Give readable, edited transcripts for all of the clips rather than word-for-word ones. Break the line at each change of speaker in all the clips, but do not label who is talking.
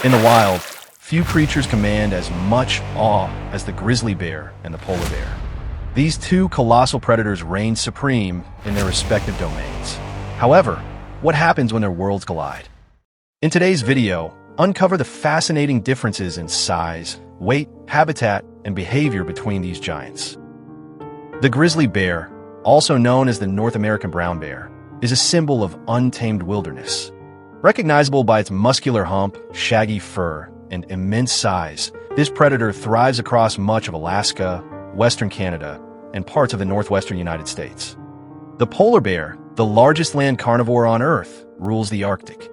In the wild, few creatures command as much awe as the grizzly bear and the polar bear. These two colossal predators reign supreme in their respective domains. However, what happens when their worlds collide? In today's video, uncover the fascinating differences in size, weight, habitat, and behavior between these giants. The grizzly bear, also known as the North American brown bear, is a symbol of untamed wilderness. Recognizable by its muscular hump, shaggy fur, and immense size, this predator thrives across much of Alaska, western Canada, and parts of the northwestern United States. The polar bear, the largest land carnivore on Earth, rules the Arctic.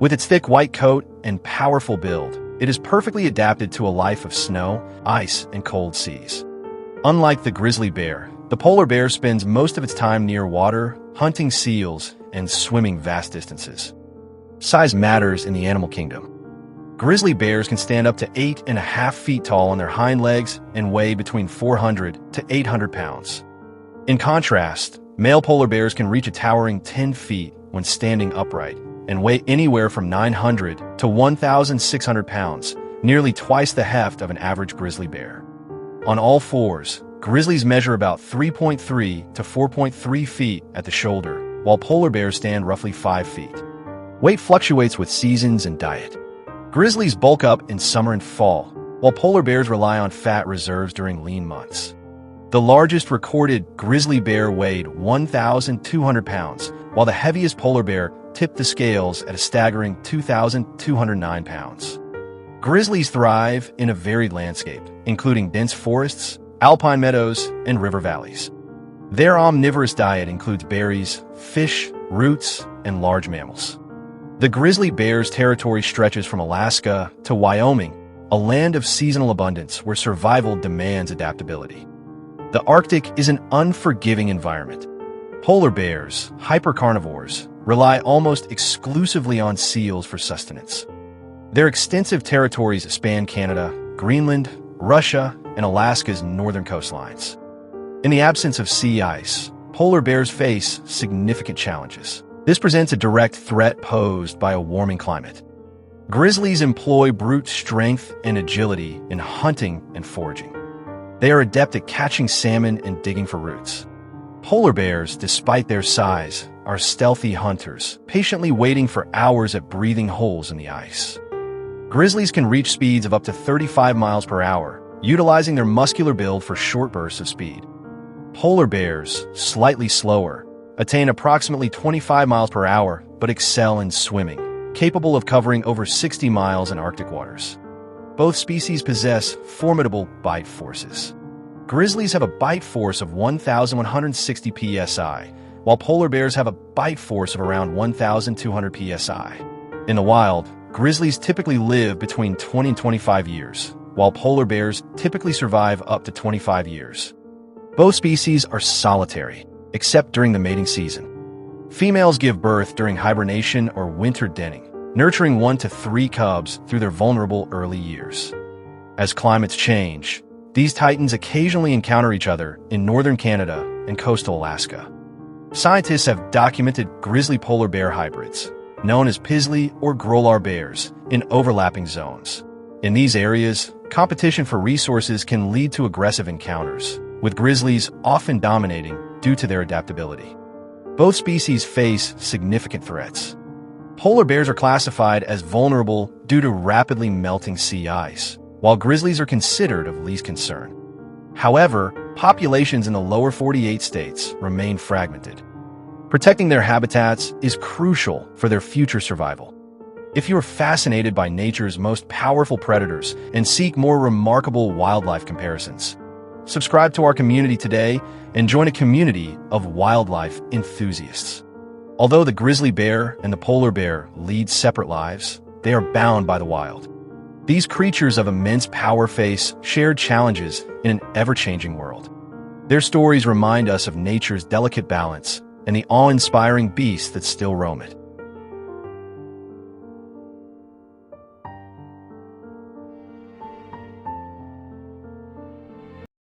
With its thick white coat and powerful build, it is perfectly adapted to a life of snow, ice, and cold seas. Unlike the grizzly bear, the polar bear spends most of its time near water, hunting seals, and swimming vast distances. Size matters in the animal kingdom. Grizzly bears can stand up to 8.5 feet tall on their hind legs and weigh between 400 to 800 pounds. In contrast, male polar bears can reach a towering 10 feet when standing upright and weigh anywhere from 900 to 1,600 pounds, nearly twice the heft of an average grizzly bear. On all fours, grizzlies measure about 3.3 to 4.3 feet at the shoulder, while polar bears stand roughly 5 feet. Weight fluctuates with seasons and diet. Grizzlies bulk up in summer and fall, while polar bears rely on fat reserves during lean months. The largest recorded grizzly bear weighed 1,200 pounds, while the heaviest polar bear tipped the scales at a staggering 2,209 pounds. Grizzlies thrive in a varied landscape, including dense forests, alpine meadows, and river valleys. Their omnivorous diet includes berries, fish, roots, and large mammals. The grizzly bear's territory stretches from Alaska to Wyoming, a land of seasonal abundance where survival demands adaptability. The Arctic is an unforgiving environment. Polar bears, hypercarnivores, rely almost exclusively on seals for sustenance. Their extensive territories span Canada, Greenland, Russia, and Alaska's northern coastlines. In the absence of sea ice, polar bears face significant challenges. This presents a direct threat posed by a warming climate. Grizzlies employ brute strength and agility in hunting and foraging. They are adept at catching salmon and digging for roots. Polar bears, despite their size, are stealthy hunters, patiently waiting for hours at breathing holes in the ice. Grizzlies can reach speeds of up to 35 miles per hour, utilizing their muscular build for short bursts of speed. Polar bears, slightly slower, attain approximately 25 miles per hour, but excel in swimming, capable of covering over 60 miles in Arctic waters. Both species possess formidable bite forces. Grizzlies have a bite force of 1,160 psi, while polar bears have a bite force of around 1,200 psi. In the wild, grizzlies typically live between 20 and 25 years, while polar bears typically survive up to 25 years. Both species are solitary, except during the mating season. Females give birth during hibernation or winter denning, nurturing 1 to 3 cubs through their vulnerable early years. As climates change, these titans occasionally encounter each other in northern Canada and coastal Alaska. Scientists have documented grizzly polar bear hybrids, known as Pizzly or grolar bears, in overlapping zones. In these areas, competition for resources can lead to aggressive encounters, with grizzlies often dominating due to their adaptability. Both species face significant threats. Polar bears are classified as vulnerable due to rapidly melting sea ice, while grizzlies are considered of least concern. However, populations in the lower 48 states remain fragmented. Protecting their habitats is crucial for their future survival. If you are fascinated by nature's most powerful predators and seek more remarkable wildlife comparisons, subscribe to our community today and join a community of wildlife enthusiasts. Although the grizzly bear and the polar bear lead separate lives, they are bound by the wild. These creatures of immense power face shared challenges in an ever-changing world. Their stories remind us of nature's delicate balance and the awe-inspiring beasts that still roam it.